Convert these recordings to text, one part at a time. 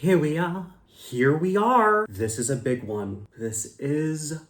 Here we are. Here we are. This is a big one. This is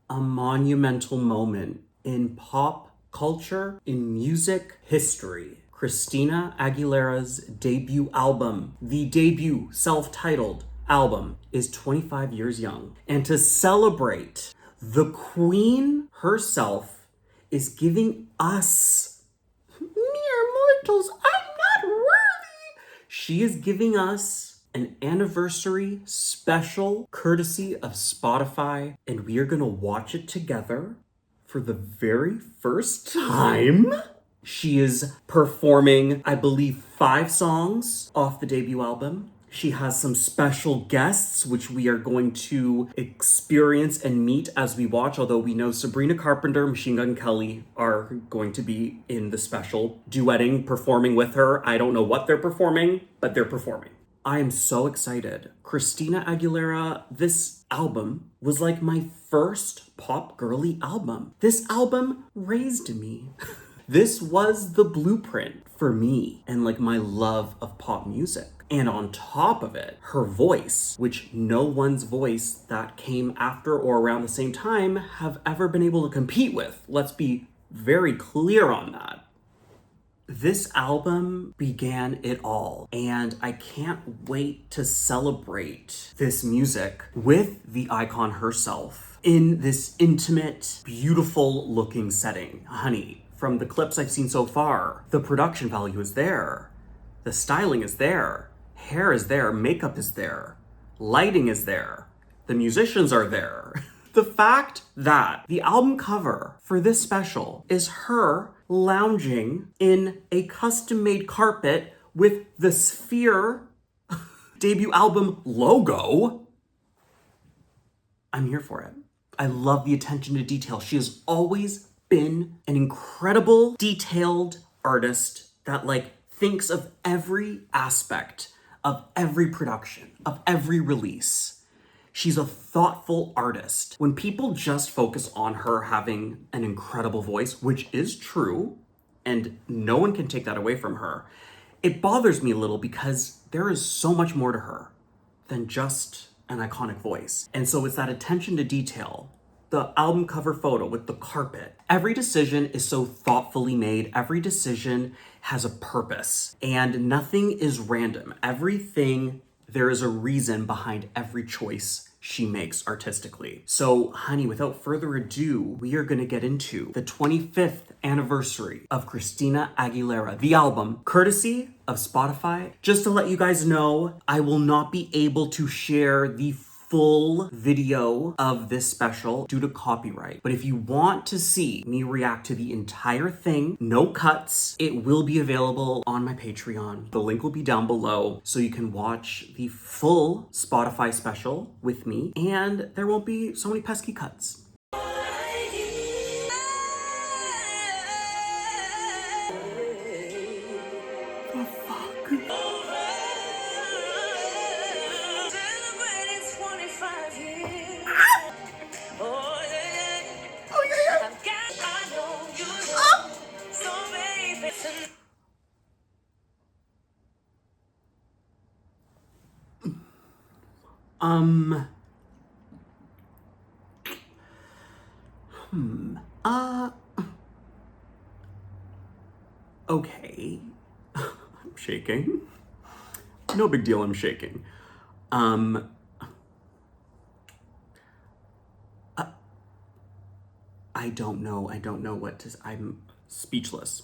a monumental moment in pop culture, in music history. Christina Aguilera's debut album, the debut self-titled album, is 25 years young. And to celebrate, the queen herself is giving us, mere mortals, I'm not worthy. She is giving us an anniversary special courtesy of Spotify, and we are gonna watch it together for the very first time. She is performing, I believe, 5 songs off the debut album. She has some special guests, which we are going to experience and meet as we watch, although we know Sabrina Carpenter, Machine Gun Kelly are going to be in the special, duetting, performing with her. I don't know what they're performing, but they're performing. I am so excited. Christina Aguilera, this album was like my first pop girly album. This album raised me. This was the blueprint for me and like my love of pop music. And on top of it, her voice, which no one's voice that came after or around the same time have ever been able to compete with. Let's be very clear on that. This album began it all, and I can't wait to celebrate this music with the icon herself in this intimate, beautiful looking setting. Honey, from the clips I've seen so far, the production value is there, the styling is there, hair is there, makeup is there, lighting is there, the musicians are there. The fact that the album cover for this special is her lounging in a custom-made carpet with the Sphere debut album logo, I'm here for it. I love the attention to detail. She has always been an incredible, detailed artist that thinks of every aspect of every production, of every release. She's a thoughtful artist. When people just focus on her having an incredible voice, which is true, and no one can take that away from her, it bothers me a little because there is so much more to her than just an iconic voice. And so it's that attention to detail, the album cover photo with the carpet. Every decision is so thoughtfully made. Every decision has a purpose, and nothing is random. There is a reason behind every choice she makes artistically. So, honey, without further ado, we are gonna get into the 25th anniversary of Christina Aguilera, the album, courtesy of Spotify. Just to let you guys know, I will not be able to share the full video of this special due to copyright. But if you want to see me react to the entire thing, no cuts, it will be available on my Patreon. The link will be down below so you can watch the full Spotify special with me, and there won't be so many pesky cuts. The fuck? Okay. I'm shaking. No big deal, I'm shaking. I don't know what to, I'm speechless.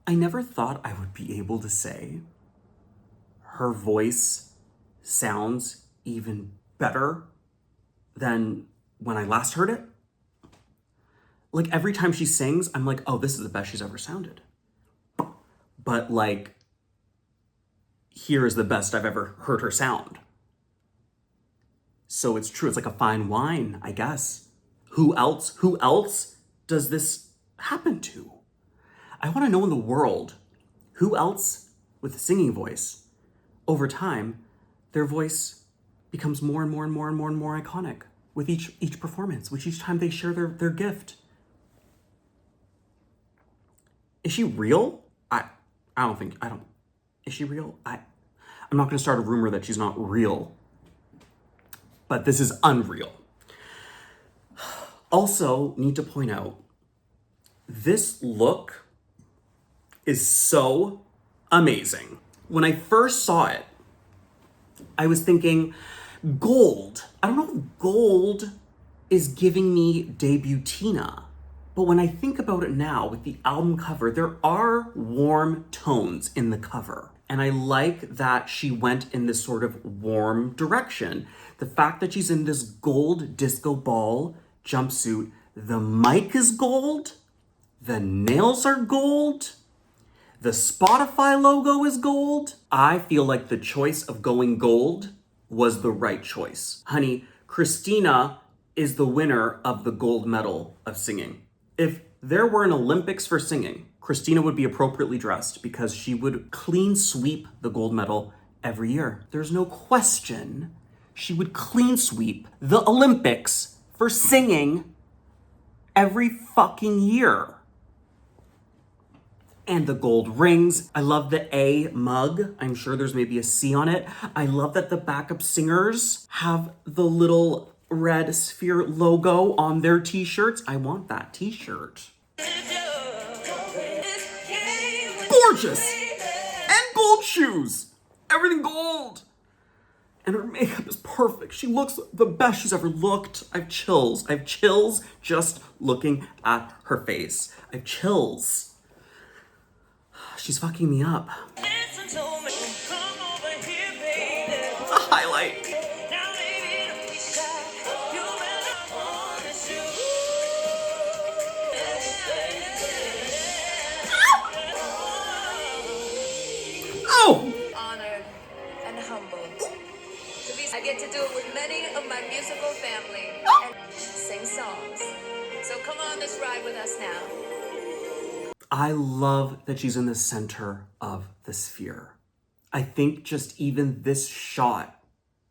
I never thought I would be able to say her voice sounds even better than when I last heard it. Every time she sings, I'm like, oh, this is the best she's ever sounded. But here is the best I've ever heard her sound. So it's true, it's like a fine wine, I guess. Who else does this happen to? I want to know in the world, who else with a singing voice, over time, their voice becomes more and more and more and more and more iconic with each performance, with each time they share their gift. Is she real? I don't think, I don't, is she real? I'm not gonna start a rumor that she's not real, but this is unreal. Also, need to point out, this look is so amazing. When I first saw it, I was thinking, gold. I don't know if gold is giving me debut Xtina. But when I think about it now with the album cover, there are warm tones in the cover. And I like that she went in this sort of warm direction. The fact that she's in this gold disco ball jumpsuit, the mic is gold, the nails are gold, the Spotify logo is gold. I feel like the choice of going gold was the right choice. Honey, Christina is the winner of the gold medal of singing. If there were an Olympics for singing, Christina would be appropriately dressed because she would clean sweep the gold medal every year. There's no question she would clean sweep the Olympics for singing every fucking year. And the gold rings. I love the A mug. I'm sure there's maybe a C on it. I love that the backup singers have the little red sphere logo on their t-shirts. I want that t-shirt. Gorgeous! And gold shoes! Everything gold! And her makeup is perfect. She looks the best she's ever looked. I have chills. I have chills just looking at her face. I have chills. She's fucking me up. A highlight. Oh! Honored and humbled. I get to do it with many of my musical family and sing songs. So come on this ride with us now. I love that she's in the center of the sphere. I think just even this shot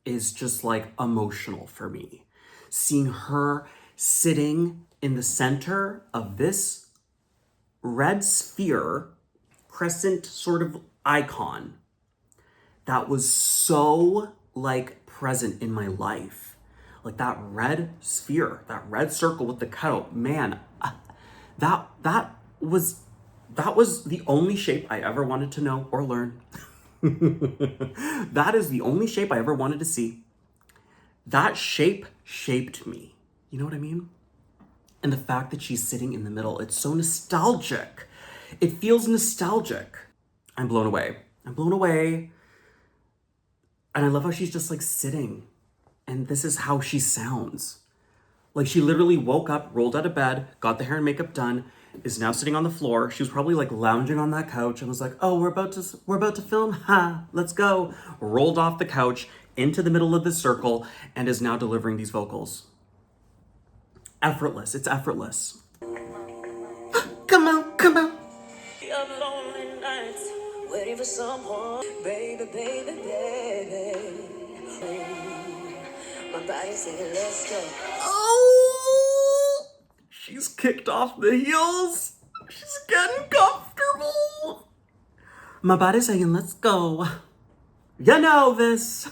is just like emotional for me. Seeing her sitting in the center of this red sphere, crescent sort of icon that was so like present in my life. Like that red sphere, that red circle with the cutout, man, that was the only shape I ever wanted to know or learn. That is the only shape I ever wanted to see. That shape shaped me. You know what I mean? And the fact that she's sitting in the middle, it's so nostalgic. It feels nostalgic. I'm blown away. I'm blown away. And I love how she's just like sitting. And this is how she sounds. Like she literally woke up, rolled out of bed, got the hair and makeup done, is now sitting on the floor. She was probably like lounging on that couch and was like, oh, we're about to film. Ha, let's go. Rolled off the couch into the middle of the circle and is now delivering these vocals. Effortless. It's effortless. Come on, come on. Lonely nights, waiting for someone, baby, baby, baby. My body's saying, let's go. Oh, she's kicked off the heels. She's getting comfortable. My body's saying, let's go. You know this.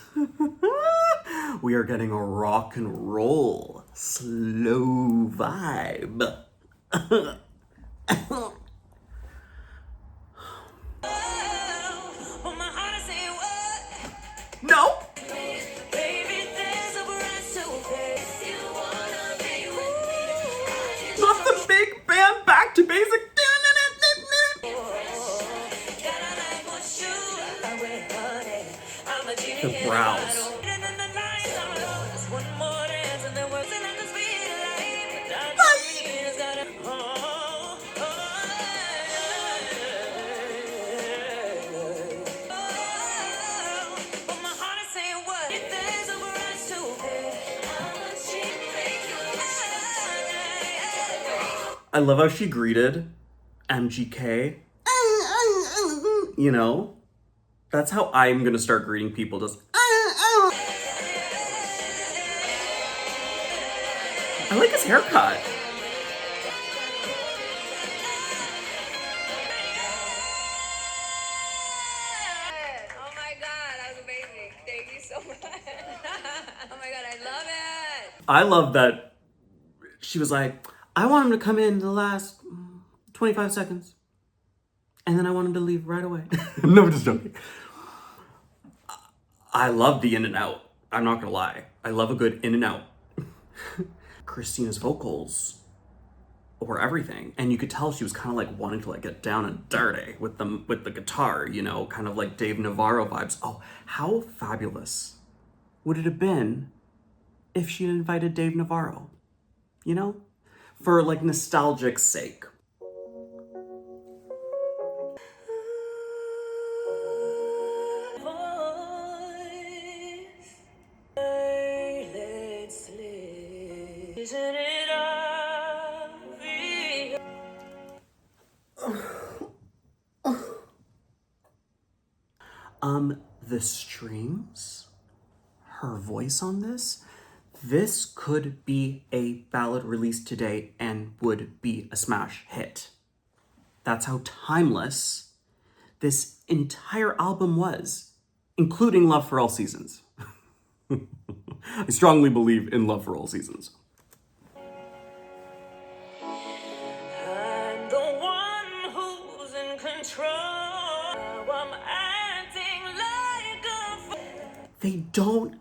We are getting a rock and roll, slow vibe. No. Not the big band back to basic. The brows. I love how she greeted MGK. You know, that's how I'm gonna start greeting people. Just. I like his haircut. I love that she was like, I want him to come in the last 25 seconds. And then I want him to leave right away. No, I'm just joking. I love the in and out. I'm not gonna lie. I love a good in and out. Christina's vocals were everything. And you could tell she was kind of like wanting to like get down and dirty with the guitar, you know, kind of like Dave Navarro vibes. Oh, how fabulous would it have been if she had invited Dave Navarro, you know? For like nostalgic sake. Isn't it obvious? The strings, her voice on this could be a ballad released today and would be a smash hit. That's how timeless this entire album was, including Love for All Seasons. I strongly believe in Love for All Seasons. I'm the one who's in control. I'm acting like a They don't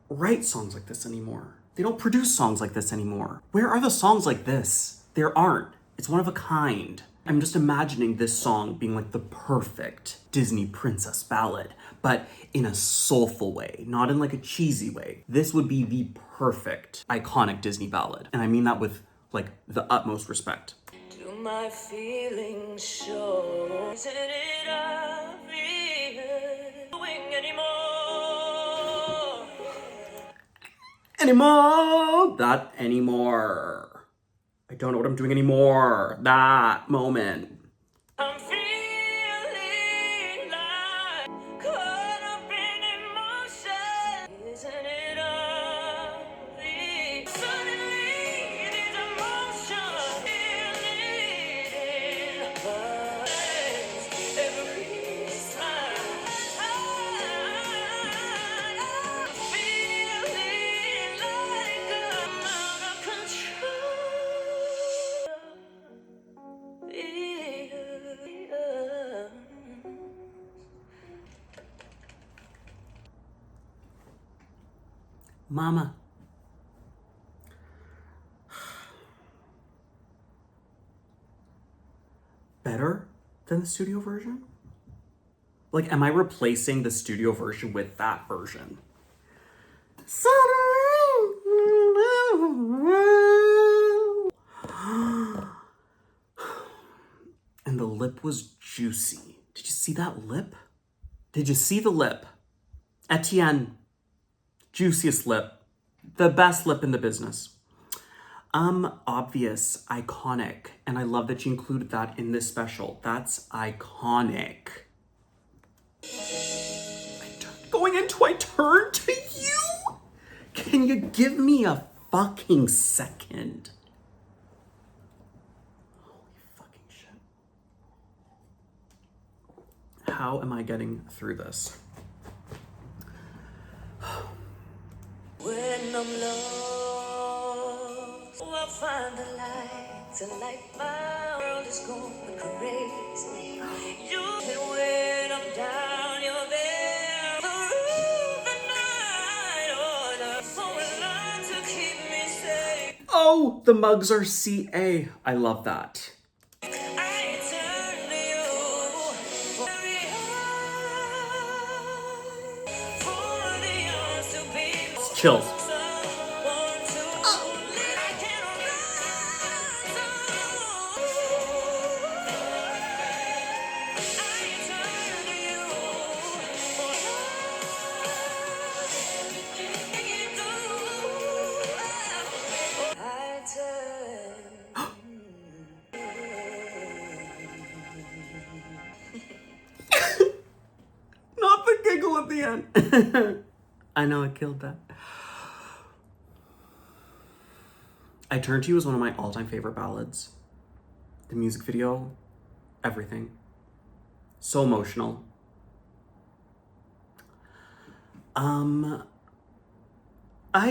write songs like this anymore. They don't produce songs like this anymore. Where are the songs like this? There aren't. It's one of a kind. I'm just imagining this song being like the perfect Disney princess ballad, but in a soulful way, not in like a cheesy way. This would be the perfect, iconic Disney ballad. And I mean that with like the utmost respect. Do my feelings show? Isn't it obvious? Doing anymore? Anymore! That anymore. I don't know what I'm doing anymore. That moment. I'm feeling like caught up in emotion. Isn't it obvious? Suddenly, these emotions feeling every smile. Feeling like I'm out of control. Mama. Better than the studio version? Like, am I replacing the studio version with that version? And the lip was juicy. Did you see that lip? Did you see the lip? Etienne, juiciest lip. The best lip in the business. Obvious, iconic, and I love that you included that in this special. That's iconic. I turn to you? Can you give me a fucking second? Holy fucking shit. How am I getting through this? When I'm lost, I'll find the lights and light my world is going crazy. You and when I'm down, you're there through the night order. So alive to keep me safe. Oh, the mugs are CA. I love that. I turn to you for the odds to be Chills. Not the giggle at the end. I know I killed that. I Turn to You is one of my all-time favorite ballads. The music video, everything. So emotional. I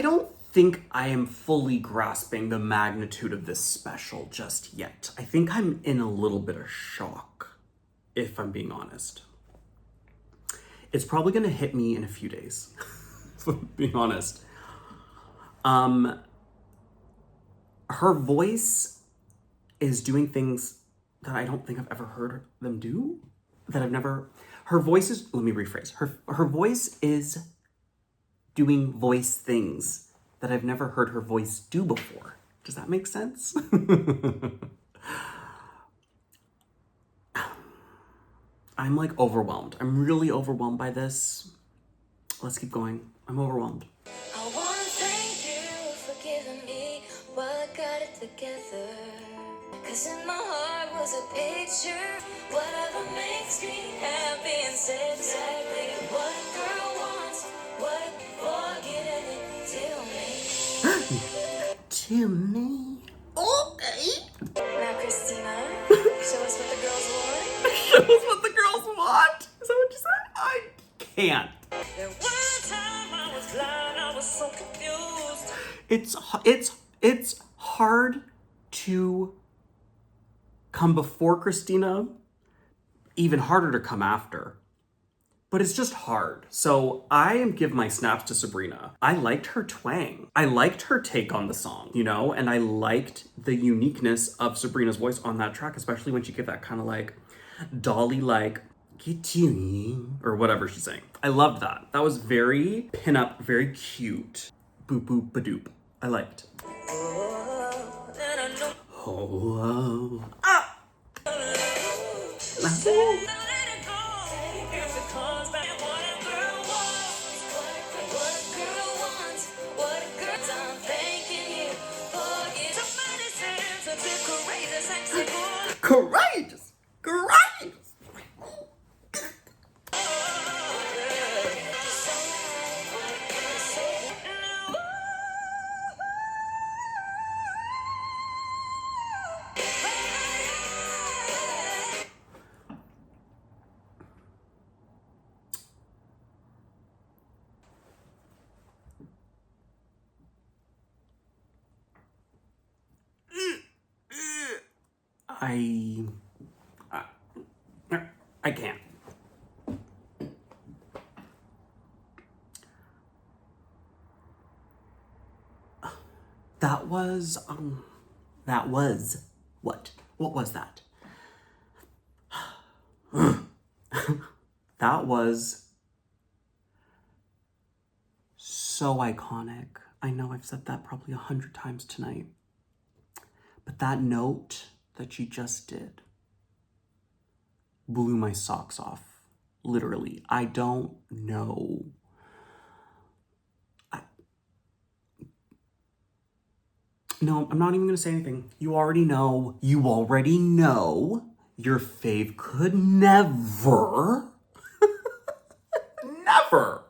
don't think I am fully grasping the magnitude of this special just yet. I think I'm in a little bit of shock, if I'm being honest. It's probably gonna hit me in a few days, if I'm being honest. Her voice is doing things that I don't think I've ever heard them do. Her voice is, let me rephrase. Her voice is doing voice things that I've never heard her voice do before. Does that make sense? I'm like overwhelmed. I'm really overwhelmed by this. Let's keep going. I'm overwhelmed. I wanna thank you for giving me what got it together. Cause in my heart was a picture. Whatever makes me happy and said exactly what a girl wants. What forgetting it To me. Okay. Now, Christina, show us what the girls want. Show us what the girls want. Is that what you said? I can't. There was a time I was blind, I was so confused. It's hard to come before Christina, even harder to come after. But it's just hard. So I am give my snaps to Sabrina. I liked her twang. I liked her take on the song, you know, and I liked the uniqueness of Sabrina's voice on that track, especially when she gave that kind of like Dolly like get you or whatever she's saying. I loved that. That was very pin-up, very cute. Boop boop ba-doop. I liked. Oh. Ah! Courageous! Courageous! I can't. That was what? What was that? That was so iconic. I know I've said that probably 100 times tonight. But that note that she just did blew my socks off. Literally. I don't know. No, I'm not even gonna say anything. You already know. You already know. Your fave could never, never.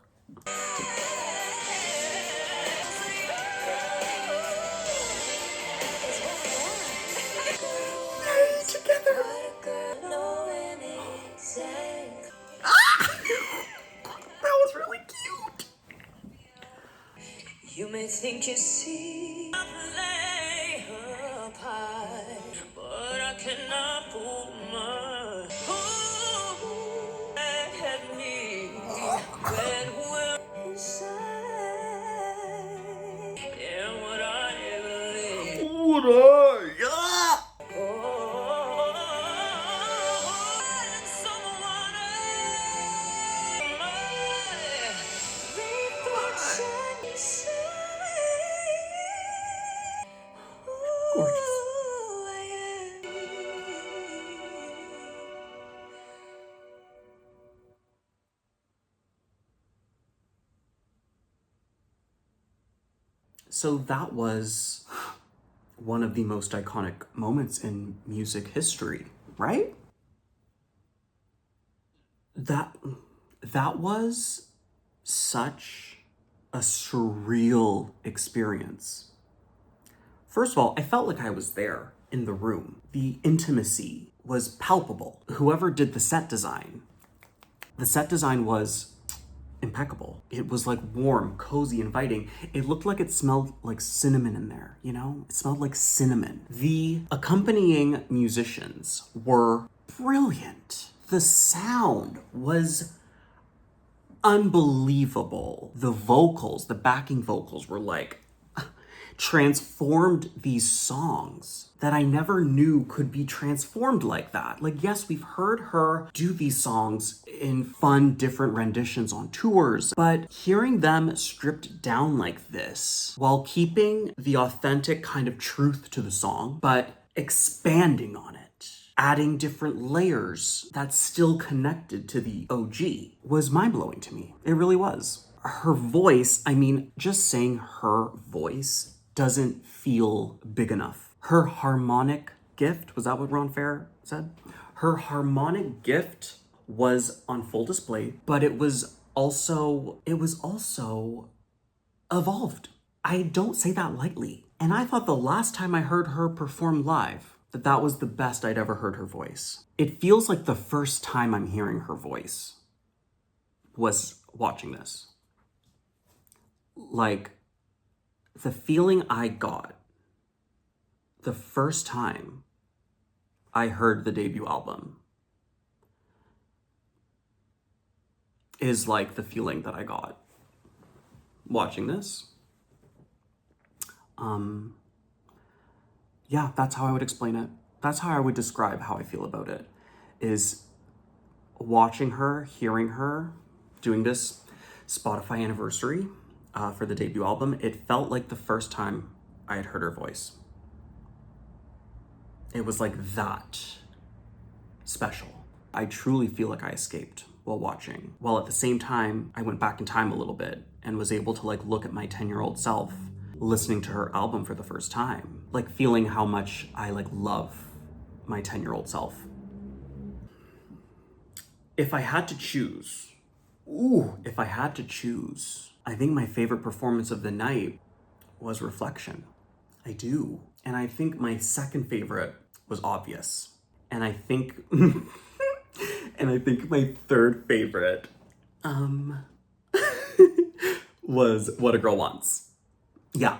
Together. That was really cute. You may think you see I play her part, but I cannot pull my at me when we're inside. Yeah, what I believe. What are ya? Gorgeous. So that was one of the most iconic moments in music history, right? That was such a surreal experience. First of all, I felt like I was there in the room. The intimacy was palpable. Whoever did the set design was impeccable. It was like warm, cozy, inviting. It looked like it smelled like cinnamon in there, you know? It smelled like cinnamon. The accompanying musicians were brilliant. The sound was unbelievable. The vocals, the backing vocals were like transformed these songs that I never knew could be transformed like that. Like, yes, we've heard her do these songs in fun, different renditions on tours, but hearing them stripped down like this while keeping the authentic kind of truth to the song, but expanding on it, adding different layers that's still connected to the OG was mind-blowing to me. It really was. Her voice, I mean, just saying her voice doesn't feel big enough. Her harmonic gift, was that what Ron Fair said? Her harmonic gift was on full display, but it was also evolved. I don't say that lightly. And I thought the last time I heard her perform live, that was the best I'd ever heard her voice. It feels like the first time I'm hearing her voice was watching this. Like, the feeling I got the first time I heard the debut album is like the feeling that I got watching this. Yeah, that's how I would explain it. That's how I would describe how I feel about it, is watching her, hearing her, doing this Spotify anniversary for the debut album. It felt like the first time I had heard her voice. It was like that special. I truly feel like I escaped while watching, while at the same time I went back in time a little bit and was able to like look at my 10-year-old self listening to her album for the first time, like feeling how much I like love my 10-year-old self. If I had to choose, I think my favorite performance of the night was Reflection. I do. And I think my second favorite was Obvious. And I think my third favorite was What a Girl Wants. Yeah,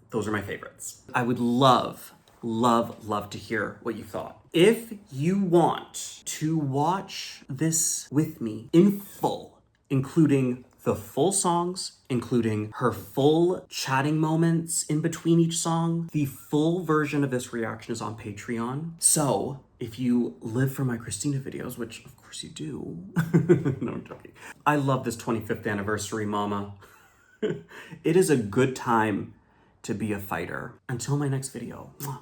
those are my favorites. I would love to hear what you thought. If you want to watch this with me in full, including the full songs, including her full chatting moments in between each song, the full version of this reaction is on Patreon. So if you live for my Christina videos, which of course you do, no, I'm joking. I love this 25th anniversary, mama. It is a good time to be a fighter. Until my next video. Mwah.